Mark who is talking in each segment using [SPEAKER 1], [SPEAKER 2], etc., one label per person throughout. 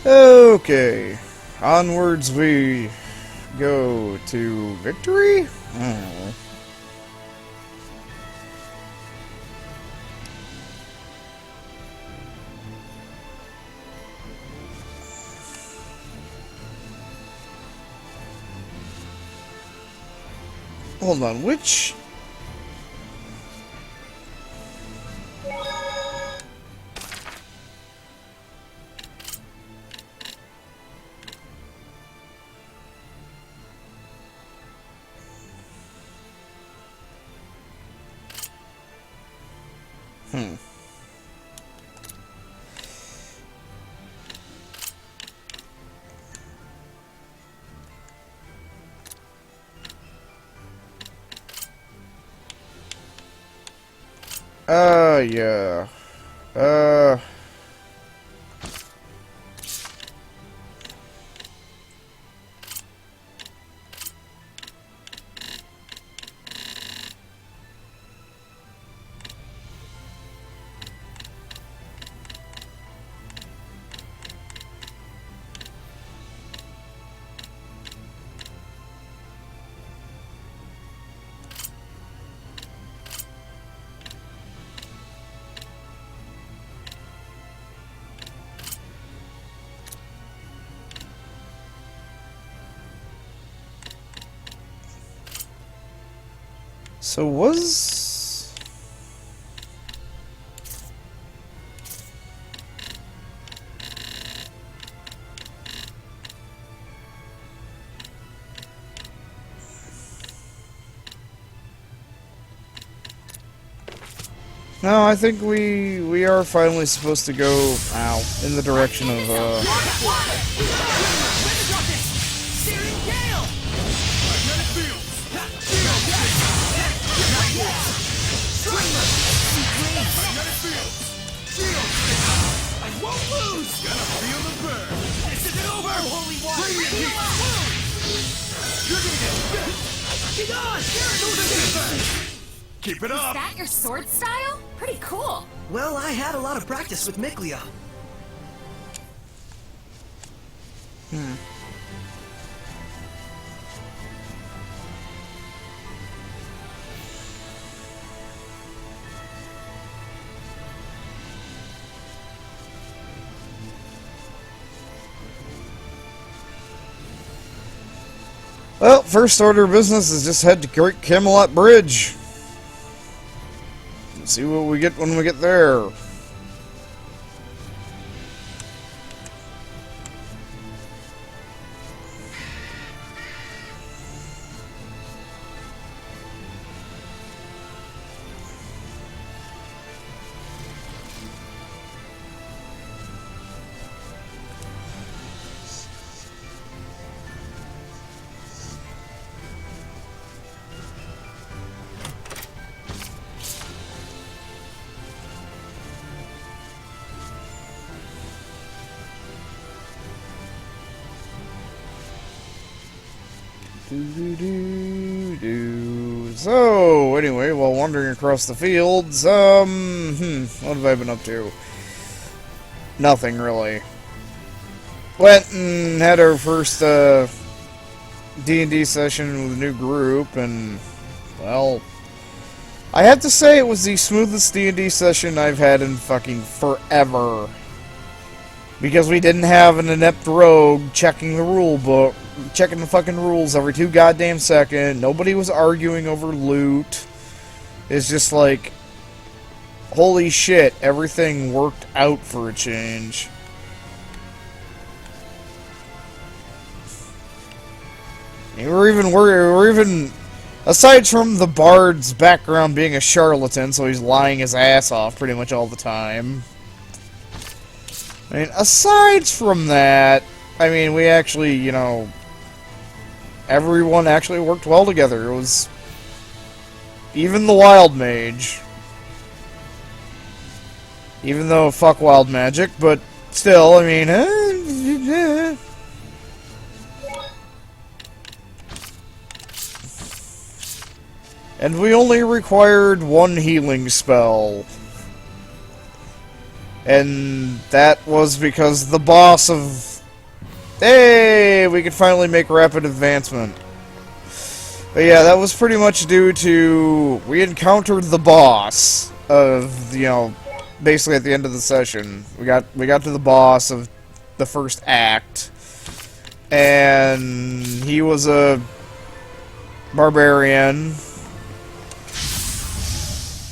[SPEAKER 1] Okay, onwards we go to victory? I don't know. Hold on, which... yeah. Uh... So was... No, I think we are finally supposed to go, in the direction of,
[SPEAKER 2] Keep it up!
[SPEAKER 3] Is that your sword style? Pretty cool.
[SPEAKER 4] Well, I had a lot of practice with Miglia.
[SPEAKER 1] Well, first order of business is just head to Great Camelot Bridge. And see what we get when we get there. So, anyway, while wandering across the fields, what have I been up to? Nothing, really. Went and had our first, D&D session with a new group, and, well, I have to say it was the smoothest D&D session I've had in fucking forever. Because we didn't have an inept rogue checking the rule book, checking the fucking rules every 2 goddamn seconds. Nobody was arguing over loot. It's just like, holy shit, everything worked out for a change. And we're even, aside from the bard's background being a charlatan, so he's lying his ass off pretty much all the time. I mean, aside from that, I mean, we actually, you know, everyone actually worked well together. It was, even the wild mage, even though fuck wild magic, but still, I mean, and we only required 1 healing spell. And that was because the boss of Hey, we could finally make rapid advancement. But yeah, that was pretty much due to we encountered the boss of, you know, basically at the end of the session. We got to the boss of the first act, and he was a barbarian.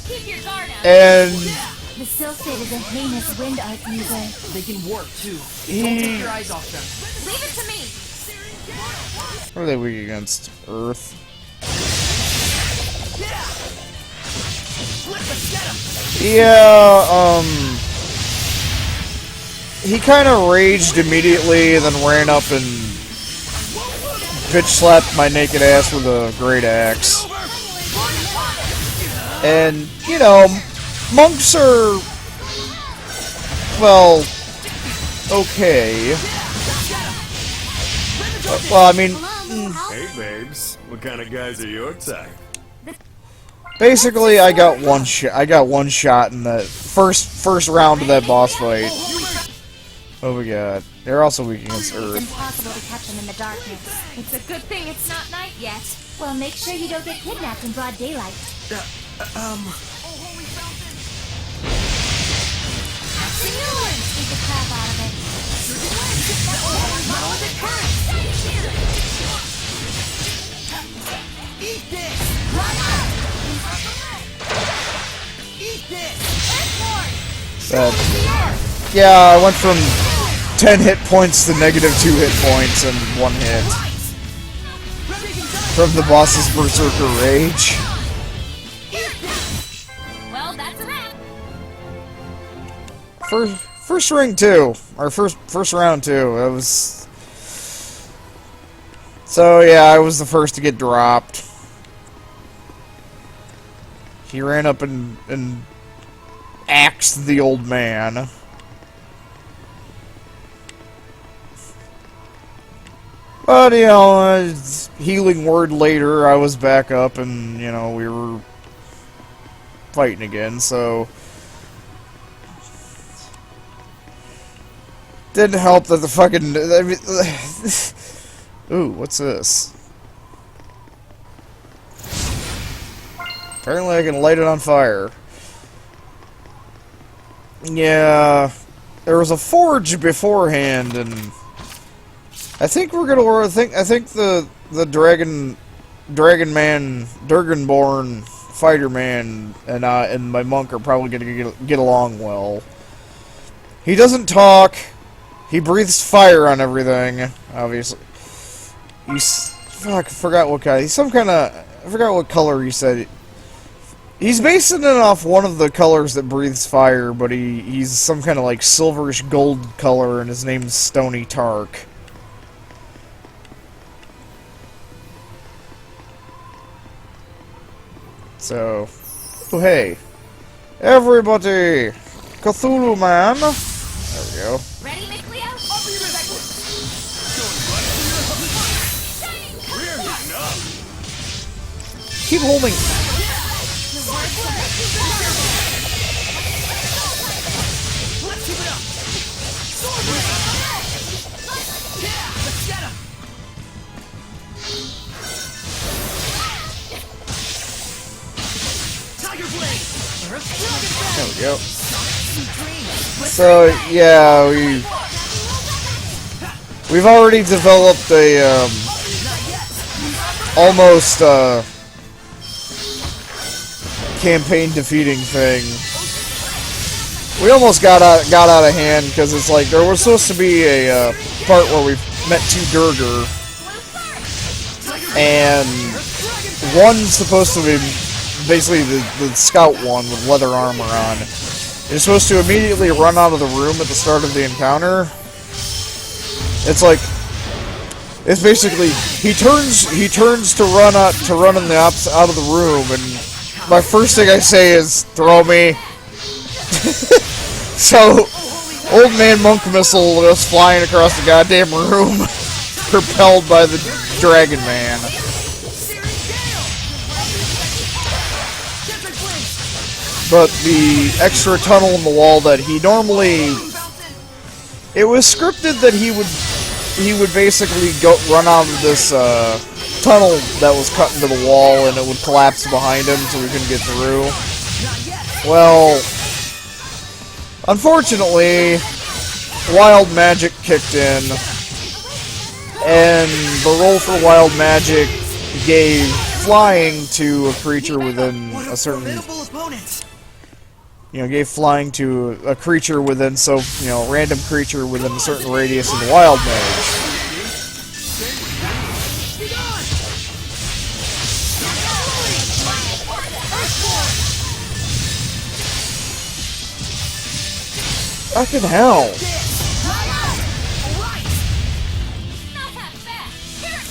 [SPEAKER 3] Keep your guard up.
[SPEAKER 1] And
[SPEAKER 5] The Silphid is a heinous wind art user.
[SPEAKER 4] They can warp too. Don't take your eyes off them.
[SPEAKER 3] Leave it to me.
[SPEAKER 1] what are they weak against? Earth. Yeah, he kind of raged immediately, and then ran up and bitch slapped my naked ass with a great axe. And, you know, monks are, well, okay. Well, I mean,
[SPEAKER 2] Hey, babes. What kind of guys are your type?
[SPEAKER 1] basically, I got one shot in the first round of that boss fight. Oh my god. They're also weak against
[SPEAKER 5] It's
[SPEAKER 1] Earth.
[SPEAKER 5] impossible to catch them in the darkness.
[SPEAKER 3] It's a good thing it's not night yet.
[SPEAKER 5] Well, make sure you don't get kidnapped in broad daylight. Beat the crap out of it.
[SPEAKER 4] Eat this! Eat this!
[SPEAKER 1] But, yeah, I went from 10 hit points to negative 2 hit points in one hit. From the boss's Berserker Rage.
[SPEAKER 3] Well, that's a wrap.
[SPEAKER 1] First ring 2. Or first round 2. That was... So, yeah, I was the first to get dropped. He ran up and axed the old man. But, you know, healing word later, I was back up and, you know, we were fighting again, so... Didn't help that the fucking... I mean, ooh, what's this? Apparently I can light it on fire. Yeah... There was a forge beforehand, and... I think we're gonna... I think the Dragon Man, Durganborn Fighter Man, and my monk are probably gonna get along well. He doesn't talk. He breathes fire on everything, obviously. Fuck, I forgot what kind. He's some kind of... I forgot what color he said. He's basing it off one of the colors that breathes fire, but he's some kind of like silverish gold color, and his name's Stony Tark. So... Oh, hey. Everybody! Cthulhu Man! There we go.
[SPEAKER 3] Ready, McLeo?
[SPEAKER 1] Keep holding.
[SPEAKER 4] Let's keep it up! Let's get him! Tiger Blade!
[SPEAKER 1] There we go. So, yeah, we've already developed a, almost, campaign defeating thing. We almost got out of hand, because it's like, there was supposed to be a, part where we met two Durger, and one's supposed to be basically the scout one with leather armor on. You're supposed to immediately run out of the room at the start of the encounter. It's like, it's basically he turns to run out in the out of the room, and my first thing I say is throw me. So old man monk missile goes flying across the goddamn room, propelled by the Dragon Man. But the extra tunnel in the wall that he normally... It was scripted that he would he would basically run out of this tunnel that was cut into the wall, and it would collapse behind him, so we couldn't get through. Well, unfortunately, wild magic kicked in, and the roll for wild magic gave flying to a creature within a certain,
[SPEAKER 4] Formidable opponents.
[SPEAKER 1] gave flying to a creature within, random creature within a certain radius of the wild mage. Fucking hell.
[SPEAKER 3] Not that fast. Here.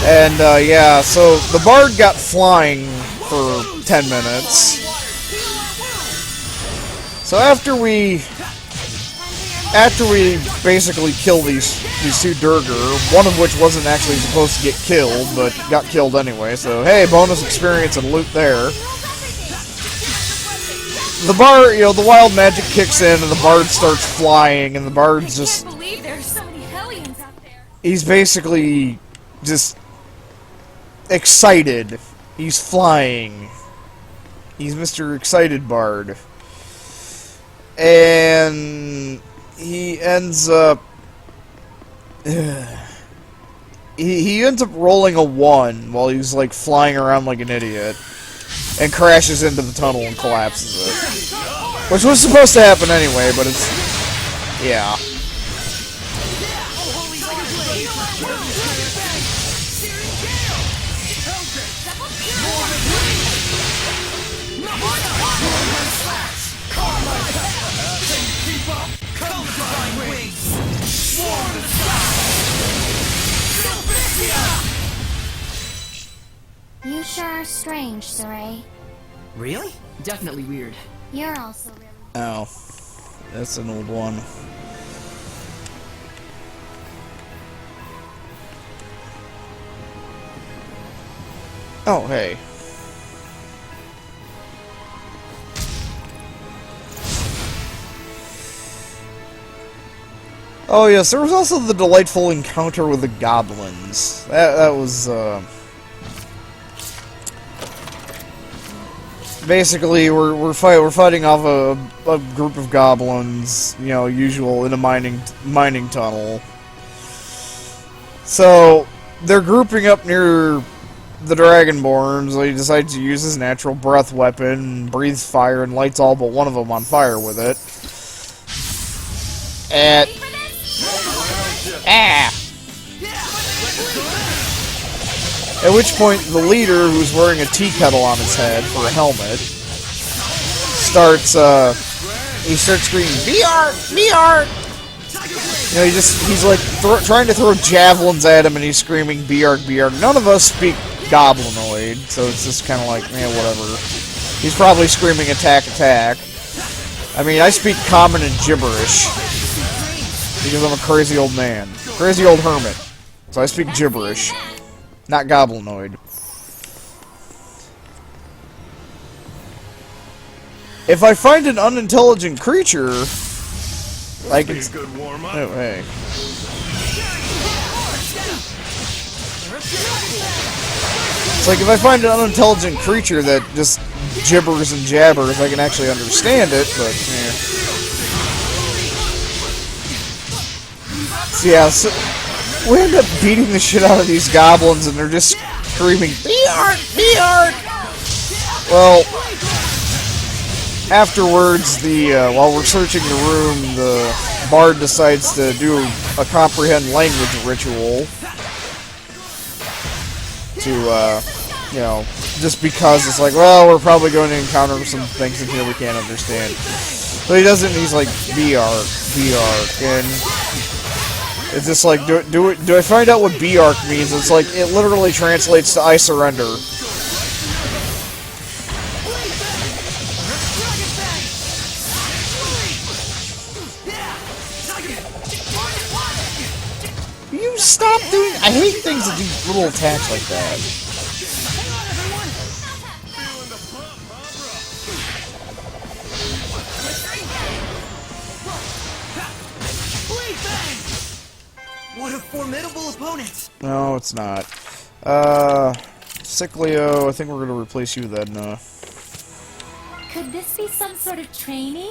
[SPEAKER 1] And, yeah, so the bard got flying for 10 minutes. So after we basically kill these two Durger, one of which wasn't actually supposed to get killed, but got killed anyway, so hey, bonus experience and loot there. The bard, the wild magic kicks in and the bard starts flying, and the bard's
[SPEAKER 3] I
[SPEAKER 1] just,
[SPEAKER 3] can't believe there's so many hellions out there.
[SPEAKER 1] he's basically just excited. He's flying. He's Mr. Excited Bard. And he ends up he ends up rolling a 1 while he's like flying around like an idiot and crashes into the tunnel and collapses it. Which was supposed to happen anyway, but it's, yeah.
[SPEAKER 5] You sure are strange, Saray.
[SPEAKER 4] Really? Definitely weird.
[SPEAKER 5] You're also really...
[SPEAKER 1] Oh. That's an old one. Oh, hey. Oh, yes, there was also the delightful encounter with the goblins. That was, basically, we're fighting off a group of goblins, usual in a mining tunnel. So they're grouping up near the Dragonborn, so he decides to use his natural breath weapon, breathes fire, and lights all but one of them on fire with it. And at which point, the leader, who's wearing a tea kettle on his head for a helmet, starts screaming, "VR! VR!" He's like trying to throw javelins at him, and he's screaming, "VR! VR!" None of us speak Goblinoid, so it's just kind of like, whatever. He's probably screaming, "Attack! Attack!" I mean, I speak Common and gibberish, because I'm a crazy old man. Crazy old hermit. So I speak gibberish. Not Goblinoid. If I find an unintelligent creature, I can...
[SPEAKER 2] Good warm up.
[SPEAKER 1] Oh, hey. It's like if I find an unintelligent creature that just gibbers and jabbers, I can actually understand it, but, So, yeah, so we end up beating the shit out of these goblins, and they're just screaming, "Beard! Beard!" Well, afterwards, while we're searching the room, the bard decides to do a comprehend language ritual to, just because it's like, well, we're probably going to encounter some things in here we can't understand. So he doesn't, he's like, "Beard, Beard," and it's just like, do I find out what B-Arc means? It's like, it literally translates to "I surrender." You stop doing... I hate things that do little attacks like that.
[SPEAKER 4] What a formidable opponent!
[SPEAKER 1] No, it's not. Ciclio, I think we're gonna replace you with Edna.
[SPEAKER 5] Could this be some sort of training?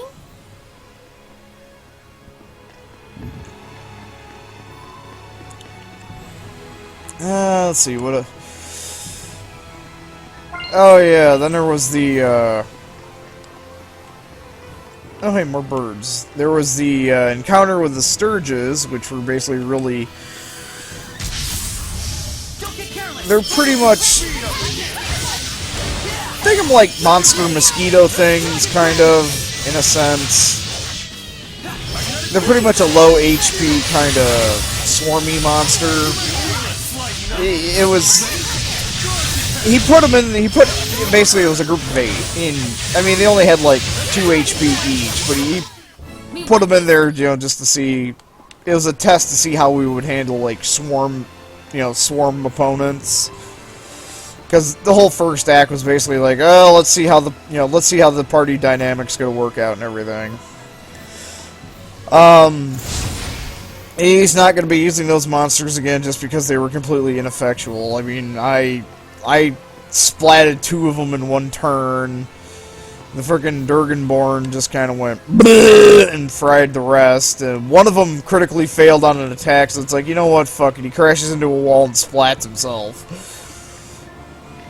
[SPEAKER 1] Let's see, what a... Oh yeah, then there was the, Oh hey, more birds. There was the, encounter with the Sturges, which were basically really... They're pretty much... Think of them like monster mosquito things, kind of, in a sense. They're pretty much a low HP kind of swarmy monster. It was... He put them in... He put... Basically, it was a group of 8. I mean, they only had like 2 HP each, but he put them in there, you know, just to see... It was a test to see how we would handle, like, swarm... You know, swarm opponents. Because the whole first act was basically like, oh, let's see how the... You know, let's see how the party dynamic's gonna work out and everything. He's not going to be using those monsters again just because they were completely ineffectual. I mean, I splatted 2 of them in one turn. The frickin' Durganborn just kind of went and fried the rest. And one of them critically failed on an attack, so it's like, you know what, fuck it. He crashes into a wall and splats himself.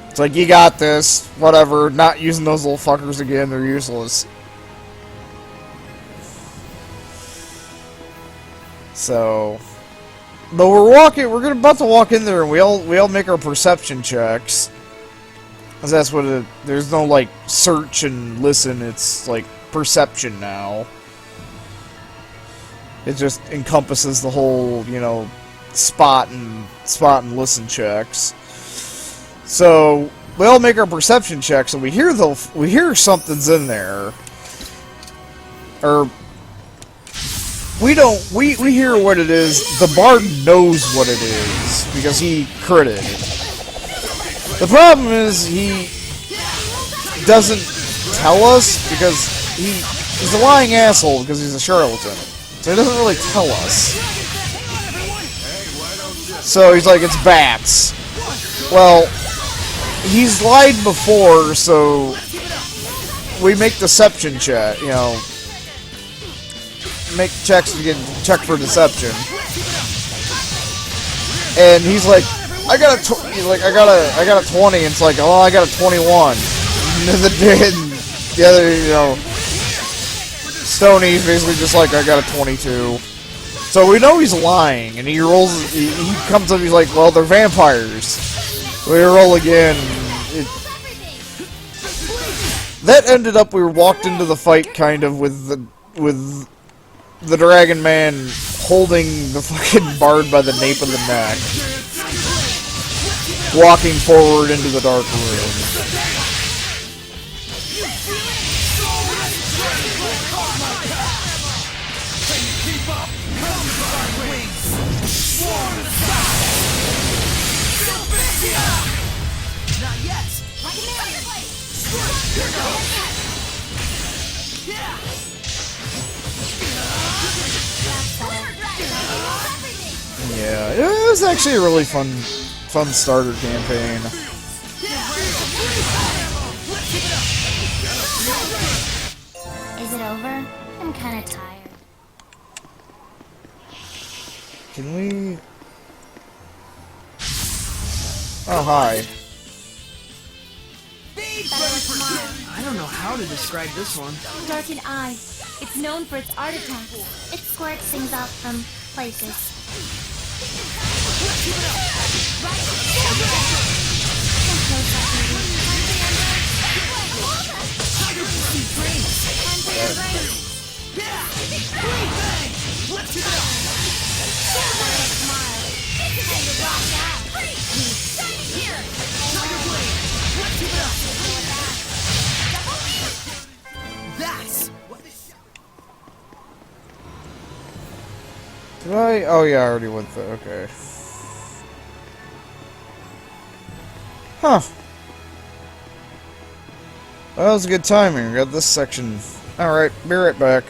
[SPEAKER 1] It's like, you got this. Whatever. Not using those little fuckers again. They're useless. So, but we're about to walk in there, and we all make our perception checks, cause that's what there's no like search and listen. It's like perception now. It just encompasses the whole, you know, spot and listen checks. So we all make our perception checks, and we hear something's in there, or. We hear what it is. The bard knows what it is because he critted. The problem is he doesn't tell us because he's a lying asshole because he's a charlatan. So he doesn't really tell us. So he's like, it's bats. Well, he's lied before, so we make deception check, you know. Make checks to check for deception, and he's like, I got a 20, and it's like, oh, I got a 21. And the other, you know, Stoney's basically just like, I got a 22. So we know he's lying, and he rolls. He comes up, he's like, well, they're vampires. We roll again. That ended up, we walked into the fight kind of with the Dragon Man holding the fucking bard by the nape of the neck, walking forward into the dark room. Yeah, it was actually a really fun starter campaign.
[SPEAKER 5] Is it over? I'm kind of tired.
[SPEAKER 1] Can we... Oh, hi.
[SPEAKER 4] I don't know how to describe this one.
[SPEAKER 5] Darkened Eye. It's known for its art attacks. It squirts things out from places.
[SPEAKER 1] Did I? Oh yeah, I already went through. Okay. Huh. Well, that was a good timing. We got this section. Alright, be right back.